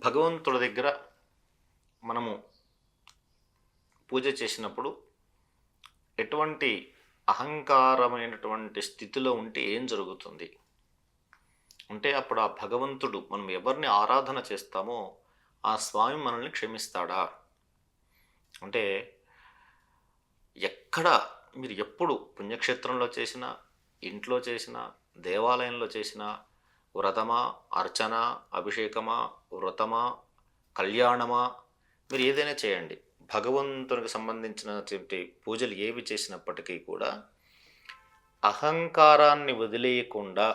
భగవంతుడి దగ్గర మనము పూజ చేసినప్పుడు ఎటువంటి అహంకారమైనటువంటి స్థితిలో ఉంటే ఏం జరుగుతుంది అంటే అప్పుడు ఆ భగవంతుడు మనం ఎవరిని ఆరాధన చేస్తామో ఆ స్వామి మనల్ని క్షమిస్తాడా అంటే ఎక్కడ మీరు ఎప్పుడు పుణ్యక్షేత్రంలో చేసినా ఇంట్లో చేసినా దేవాలయంలో చేసినా వ్రతమా అర్చన అభిషేకమా వ్రతమా కళ్యాణమా మీరు ఏదైనా చేయండి భగవంతునికి సంబంధించినటువంటి పూజలు ఏవి చేసినప్పటికీ కూడా అహంకారాన్ని వదిలేయకుండా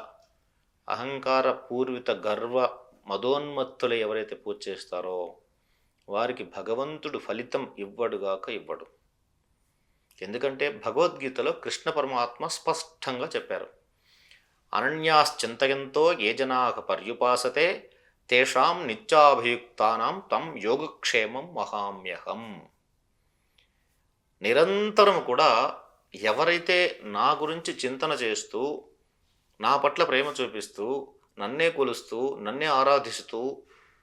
అహంకార పూర్విత గర్వ మదోన్మత్తులు ఎవరైతే పూజ చేస్తారో వారికి భగవంతుడు ఫలితం ఇవ్వడుగాక ఇవ్వడు. ఎందుకంటే భగవద్గీతలో కృష్ణ పరమాత్మ స్పష్టంగా చెప్పారు, అనన్యాశ్చింతయంతో ఏ జనాః పర్యుపాసతే తేషాం నిత్యాభియుక్తానాం తం యోగక్షేమం మహామ్యహం. నిరంతరం కూడా ఎవరైతే నా గురించి చింతన చేస్తూ నా పట్ల ప్రేమ చూపిస్తూ నన్నే కొలుస్తూ నన్నే ఆరాధిస్తూ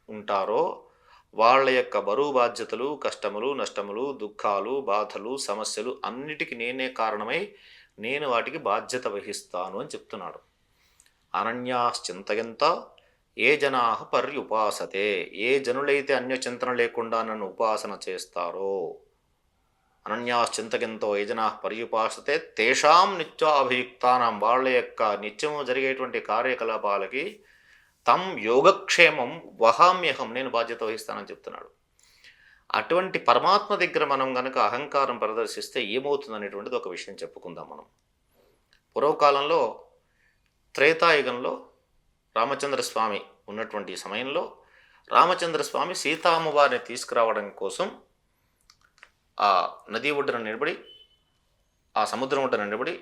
ఉంటారో వాళ్ళ యొక్క బరువు బాధ్యతలు కష్టములు నష్టములు దుఃఖాలు బాధలు సమస్యలు అన్నిటికీ నేనే కారణమై నేను వాటికి బాధ్యత వహిస్తాను అని చెప్తున్నాడు. అనన్యాశ్చింతయంత ఏ జనాః పర్యుపాసతే, ఏ జనులైతే అన్యచింతన లేకుండా నన్ను ఉపాసన చేస్తారో, అనన్యాశ్చింతయంతో ఏ జనాః పర్యుపాసతే తేషాం నిత్యాభియుక్తానాం, వాళ్ళ యొక్క నిత్యము జరిగేటువంటి కార్యకలాపాలకి తం యోగక్షేమం వహామ్యహం, నేను బాధ్యత వహిస్తానని చెప్తున్నాడు. అటువంటి పరమాత్మ దగ్గర మనం కనుక అహంకారం ప్రదర్శిస్తే ఏమవుతుంది అనేటువంటిది ఒక విషయం చెప్పుకుందాం. మనం పూర్వకాలంలో త్రేతాయుగంలో రామచంద్రస్వామి ఉన్నటువంటి సమయంలో రామచంద్రస్వామి సీతామ్మవారిని తీసుకురావడం కోసం ఆ నది ఒడ్డున నిలబడి ఆ సముద్రం ఒడ్డున నిలబడి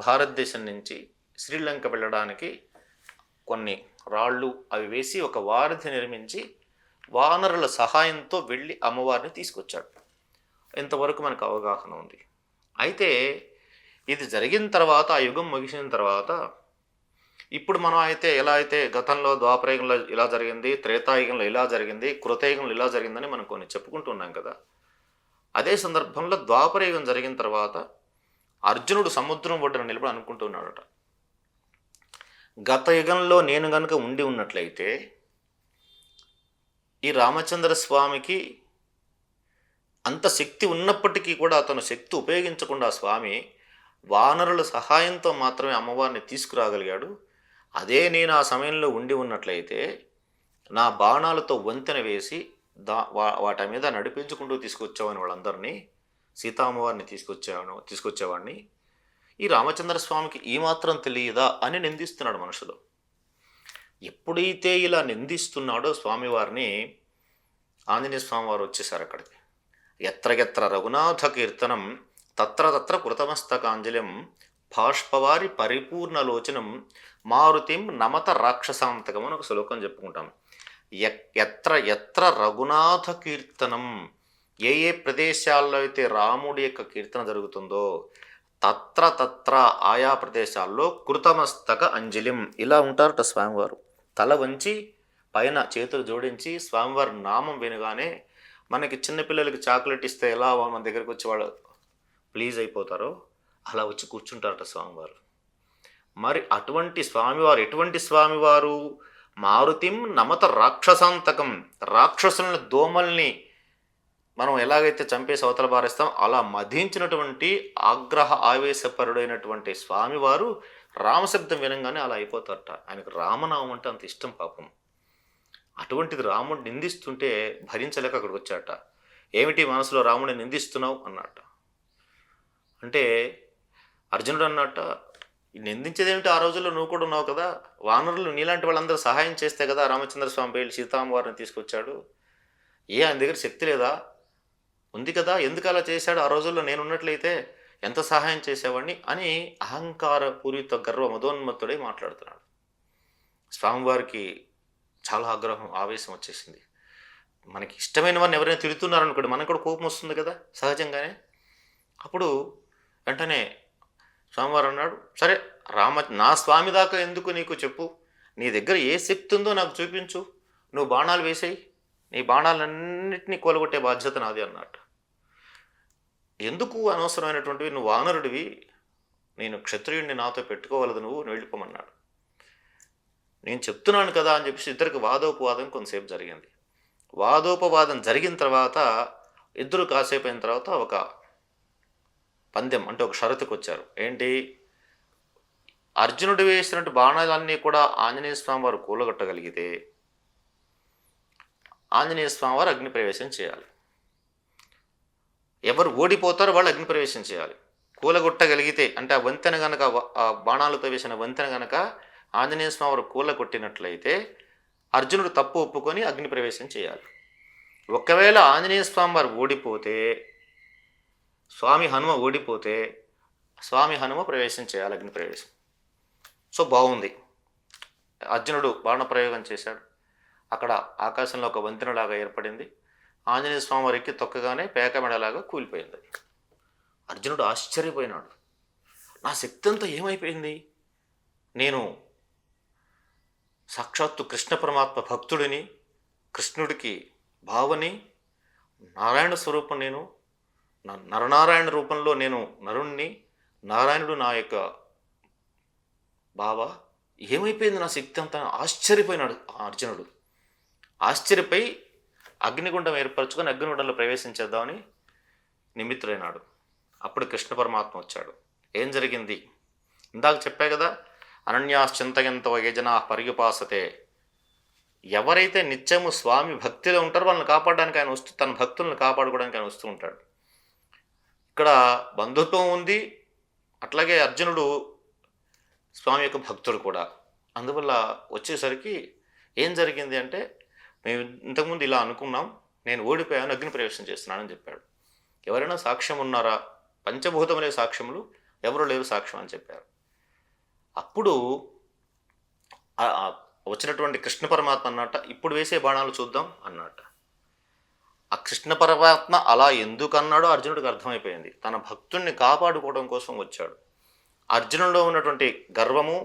భారతదేశం నుంచి శ్రీలంక వెళ్ళడానికి కొన్ని రాళ్ళు అవి వేసి ఒక వారధి నిర్మించి వానరుల సహాయంతో వెళ్ళి అమ్మవారిని తీసుకొచ్చాడు. ఇంతవరకు మనకు అవగాహన ఉంది. అయితే ఇది జరిగిన తర్వాత ఆ యుగం ముగిసిన తర్వాత ఇప్పుడు మనం అయితే ఎలా అయితే గతంలో ద్వాపరయుగంలో ఇలా జరిగింది, త్రేతాయుగంలో ఇలా జరిగింది, కృతయుగంలో ఇలా జరిగిందని మనం కొన్ని చెప్పుకుంటున్నాం కదా. అదే సందర్భంలో ద్వాపరయుగం జరిగిన తర్వాత అర్జునుడు సముద్రం ఒడ్డున నిలబడి అనుకుంటున్నాడట, గత యుగంలో నేను కనుక ఉండి ఉన్నట్లయితే ఈ రామచంద్ర స్వామికి అంత శక్తి ఉన్నప్పటికీ కూడా అతను శక్తి ఉపయోగించకుండా స్వామి వానరుల సహాయంతో మాత్రమే అమ్మవారిని తీసుకురాగలిగాడు. అదే నేను ఆ సమయంలో ఉండి ఉన్నట్లయితే నా బాణాలతో వంతెన వేసి వాటి మీద నడిపించుకుంటూ తీసుకొచ్చేవాడిని, వాళ్ళందరినీ సీతామ్మవారిని తీసుకొచ్చేవాడిని. ఈ రామచంద్ర స్వామికి ఈ మాత్రం తెలియదా అని నిందిస్తున్నాడు మనుషులు. ఎప్పుడైతే ఇలా నిందిస్తున్నాడో స్వామివారిని ఆంజనేయ స్వామి వారు వచ్చేసారు అక్కడికి. ఎత్ర రఘునాథ కీర్తనం తత్ర తత్ర కృతమస్తకాంజలిం బాష్పవారి పరిపూర్ణలోచనం మారుతిం నమత రాక్షసాంతకం అని ఒక శ్లోకం చెప్పుకుంటాం. ఎత్ర రఘునాథ కీర్తనం, ఏ ఏ ప్రదేశాల్లో అయితే రాముడి యొక్క కీర్తన జరుగుతుందో తత్ర తత్ర ఆయా ప్రదేశాల్లో కృతమస్తక అంజలిం, ఇలా ఉంటారట స్వామివారు. తల వంచి పైన చేతులు జోడించి స్వామివారి నామం వినగానే మనకి చిన్నపిల్లలకి చాక్లెట్ ఇస్తే ఎలా మన దగ్గరికి వచ్చి వాళ్ళు ప్లీజ్ అయిపోతారో అలా వచ్చి కూర్చుంటారట స్వామివారు. మరి అటువంటి స్వామివారు ఎటువంటి స్వామివారు? మారుతిం నమత రాక్షసాంతకం, రాక్షసులను దోమల్ని మనం ఎలాగైతే చంపేసి అవతల పారేస్తాం అలా మధించినటువంటి ఆగ్రహ ఆవేశపరుడైనటువంటి స్వామివారు రామశబ్దం వినంగానే అలా అయిపోతారట. ఆయనకు రామనామం అంటే అంత ఇష్టం పాపం. అటువంటిది రాముడు నిందిస్తుంటే భరించలేక అక్కడికి వచ్చాట. ఏమిటి మనసులో రాముడిని నిందిస్తున్నావు అన్నట్ట. అంటే అర్జునుడు అన్నట్ట, నిందించేదేమిటి, ఆ రోజుల్లో నువ్వు కూడా ఉన్నావు కదా, వానరులు నీలాంటి వాళ్ళందరూ సహాయం చేస్తే కదా రామచంద్ర స్వామి వెళ్ళి సీతామ్మవారిని తీసుకొచ్చాడు. ఆయన దగ్గర శక్తి లేదా? ఉంది కదా, ఎందుకు అలా చేశాడు? ఆ రోజుల్లో నేను ఉన్నట్లయితే ఎంత సహాయం చేసేవాడిని అని అహంకార పూరిత గర్వ మదోన్మత్తుడై మాట్లాడుతున్నాడు. స్వామివారికి చాలా ఆగ్రహం ఆవేశం వచ్చేసింది. మనకి ఇష్టమైన వారిని ఎవరైనా తిడుతున్నారనుకోండి మనకు కూడా కోపం వస్తుంది కదా సహజంగానే. అప్పుడు వెంటనే స్వామివారు అన్నాడు, సరే నా స్వామి దాకా ఎందుకు నీకు చెప్పు, నీ దగ్గర ఏ శక్తి ఉందో నాకు చూపించు, నువ్వు బాణాలు వేసేయి, నీ బాణాలన్నింటినీ కూలగొట్టే బాధ్యత నాది అన్నట్టు. ఎందుకు అనవసరమైనటువంటివి, నువ్వు వానరుడివి, నేను క్షత్రియుడిని నాతో పెట్టుకోవలదు, నువ్వు వెళ్ళిపోమన్నాడు. నేను చెప్తున్నాను కదా అని చెప్పేసి ఇద్దరికి వాదోపవాదం కొంతసేపు జరిగింది. వాదోపవాదం జరిగిన తర్వాత ఇద్దరు కాసేపు అయిన తర్వాత ఒక పందెం అంటే ఒక షరతుకు వచ్చారు. ఏంటి? అర్జునుడు వేసినట్టు బాణాలన్నీ కూడా ఆంజనేయ స్వామి వారు కూలగొట్టగలిగితే ఆంజనేయ స్వామి వారు అగ్నిప్రవేశం చేయాలి. ఎవరు ఓడిపోతారో వాళ్ళు అగ్నిప్రవేశం చేయాలి. కూలగొట్టగలిగితే అంటే ఆ వంతెన గనక, ఆ బాణాలతో వేసిన వంతెన గనక ఆంజనేయ స్వామి వారు కూలగొట్టినట్లయితే అర్జునుడు తప్పు ఒప్పుకొని అగ్నిప్రవేశం చేయాలి. ఒకవేళ ఆంజనేయ స్వామి వారు ఓడిపోతే, స్వామి హనుమ ఓడిపోతే స్వామి హనుమ ప్రవేశం చేయాలి, అగ్నిప్రవేశం. సో బాగుంది. అర్జునుడు బాణప్రయోగం చేశాడు. అక్కడ ఆకాశంలో ఒక వంతెనలాగా ఏర్పడింది. ఆంజనేయ స్వామి వారికి తొక్కగానే పేకమెడలాగా కూలిపోయింది. అర్జునుడు ఆశ్చర్యపోయినాడు. నా శక్తి అంతా ఏమైపోయింది? నేను సాక్షాత్తు కృష్ణ పరమాత్మ భక్తుడిని, కృష్ణుడికి భావని, నారాయణ స్వరూపం, నేను నరనారాయణ రూపంలో నేను నరుణ్ణి, నారాయణుడు నా యొక్క బావ. ఏమైపోయింది నా శక్తి అంతా? ఆశ్చర్యపోయినాడు అర్జునుడు. ఆశ్చర్యపోయి అగ్నిగుండం ఏర్పరచుకొని అగ్నిగుండంలో ప్రవేశించేద్దామని నిమిత్తులైనాడు. అప్పుడు కృష్ణ పరమాత్మ వచ్చాడు. ఏం జరిగింది? ఇందాక చెప్పా కదా, అనన్యాశ్చింతయంతో ఏ జనా పర్యుపాసతే. ఎవరైతే నిత్యము స్వామి భక్తిలో ఉంటారో వాళ్ళని కాపాడడానికి ఆయన వస్తూ, తన భక్తులను కాపాడుకోవడానికి ఆయన వస్తూ ఉంటాడు. ఇక్కడ బంధుత్వం ఉంది, అట్లాగే అర్జునుడు స్వామి యొక్క భక్తుడు కూడా. అందువల్ల వచ్చేసరికి ఏం జరిగింది అంటే, మేము ఇంతకుముందు ఇలా అనుకున్నాం, నేను ఓడిపోయాను, అగ్ని ప్రవేశం చేస్తున్నానని చెప్పాడు. ఎవరైనా సాక్ష్యం ఉన్నారా? పంచభూతములే సాక్ష్యములు, ఎవరు లేరు సాక్ష్యం అని చెప్పారు. అప్పుడు వచ్చినటువంటి కృష్ణ పరమాత్మ అన్నట్ట, ఇప్పుడు వేసే బాణాలు చూద్దాం అన్నట్ట. ఆ కృష్ణ పరమాత్మ అలా ఎందుకు అన్నాడో అర్జునుడికి అర్థమైపోయింది. తన భక్తుణ్ణి కాపాడుకోవడం కోసం వచ్చాడు. అర్జునుడిలో ఉన్నటువంటి గర్వము,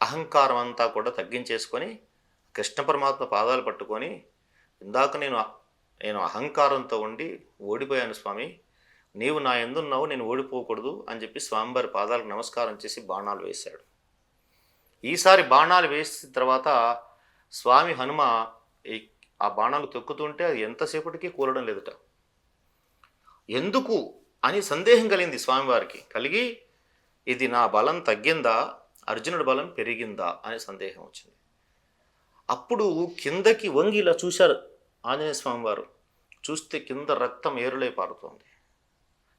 అహంకారం అంతా కూడా తగ్గించేసుకొని కృష్ణ పరమాత్మ పాదాలు పట్టుకొని, ఇందాక నేను అహంకారంతో ఉండి ఓడిపోయాను స్వామి, నీవు నా ఎందున్నావు, నేను ఓడిపోకూడదు అని చెప్పి స్వామివారి పాదాలకు నమస్కారం చేసి బాణాలు వేశాడు. ఈసారి బాణాలు వేసిన తర్వాత స్వామి హనుమ ఆ బాణాలు తొక్కుతుంటే అది ఎంతసేపటికి కూలడం లేదుట. ఎందుకు అని సందేహం కలిగింది స్వామివారికి. కలిగి ఇది నా బలం తగ్గిందా, అర్జునుడి బలం పెరిగిందా అనే సందేహం వచ్చింది. అప్పుడు కిందకి వంగి ఇలా చూశారు ఆంజనేయ స్వామి వారు. చూస్తే కింద రక్తం ఏరులై పారుతోంది.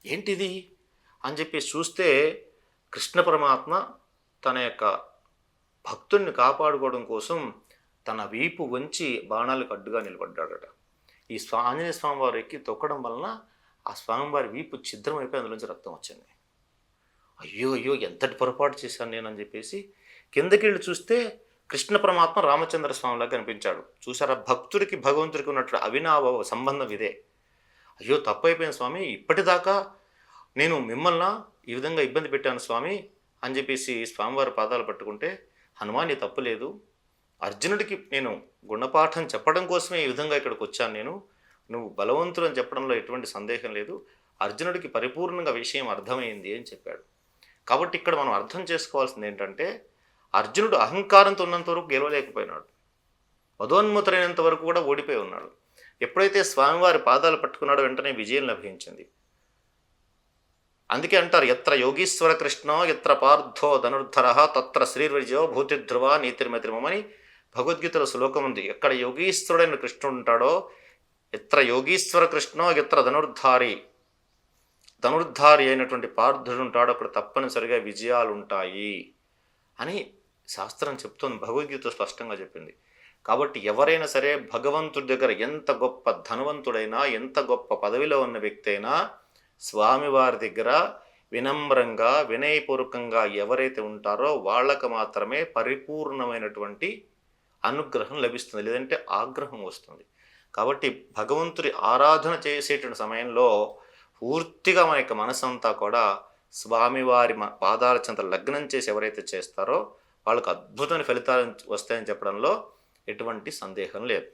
ఏంటిది అని చెప్పి చూస్తే కృష్ణ పరమాత్మ తన యొక్క భక్తుడిని కాపాడుకోవడం కోసం తన వీపు వంచి బాణాలకు అడ్డుగా నిలబడ్డాడట. ఈ ఆంజనేయ స్వామి వారు ఎక్కి తొక్కడం వలన ఆ స్వామివారి వీపు ఛిద్రమైపోయి అందులోంచి రక్తం వచ్చింది. అయ్యో ఎంతటి పొరపాటు చేశాను నేను అని చెప్పేసి కిందకి వెళ్ళి చూస్తే కృష్ణ పరమాత్మ రామచంద్ర స్వామిలాగా కనిపించాడు. చూసారా, భక్తుడికి భగవంతుడికి ఉన్నట్టు అవినాభావ సంబంధం ఇదే. అయ్యో తప్పైపోయింది స్వామి, ఇప్పటిదాకా నేను మిమ్మల్ని ఈ విధంగా ఇబ్బంది పెట్టాను స్వామి అని చెప్పేసి స్వామివారి పాదాలు పట్టుకుంటే, హనుమాన్ తప్పు లేదు, అర్జునుడికి నేను గుణపాఠం చెప్పడం కోసమే ఈ విధంగా ఇక్కడికి వచ్చాను, నువ్వు బలవంతుడు అని చెప్పడంలో ఎటువంటి సందేహం లేదు, అర్జునుడికి పరిపూర్ణంగా విషయం అర్థమైంది అని చెప్పాడు. కాబట్టి ఇక్కడ మనం అర్థం చేసుకోవాల్సింది ఏంటంటే, అర్జునుడు అహంకారంతో ఉన్నంత వరకు గెలవలేకపోయినాడు, మధోన్మతులైనంత వరకు కూడా ఓడిపోయి ఉన్నాడు. ఎప్పుడైతే స్వామివారి పాదాలు పట్టుకున్నాడో వెంటనే విజయం లభించింది. అందుకే అంటారు, ఎత్ర యోగీశ్వర కృష్ణో ఎత్ర పార్థో ధనుర్ధర తత్ర శ్రీర్విజయో భూతిధ్రువ నీతిర్మతిమని భగవద్గీతలో శ్లోకం ఉంది. ఎక్కడ యోగీశ్వరుడైన కృష్ణుడు ఉంటాడో, ఎత్ర యోగీశ్వర కృష్ణో ఎత్ర ధనుర్ధారి అయినటువంటి పార్థుడు ఉంటాడో అక్కడ తప్పనిసరిగా విజయాలు ఉంటాయి అని శాస్త్రం చెప్తుంది, భగవద్గీత స్పష్టంగా చెప్పింది. కాబట్టి ఎవరైనా సరే భగవంతుడి దగ్గర ఎంత గొప్ప ధనవంతుడైనా, ఎంత గొప్ప పదవిలో ఉన్న వ్యక్తి అయినా, స్వామివారి దగ్గర వినమ్రంగా వినయపూర్వకంగా ఎవరైతే ఉంటారో వాళ్ళకు మాత్రమే పరిపూర్ణమైనటువంటి అనుగ్రహం లభిస్తుంది, లేదంటే ఆగ్రహం వస్తుంది. కాబట్టి భగవంతుడి ఆరాధన చేసేటువంటి సమయంలో పూర్తిగా మన యొక్క మనసంతా కూడా స్వామివారి పాదాల చెంత లగ్నం చేసి ఎవరైతే చేస్తారో వాళ్ళకు అద్భుతమైన ఫలితాలు వస్తాయని చెప్పడంలో ఎటువంటి సందేహం లేదు.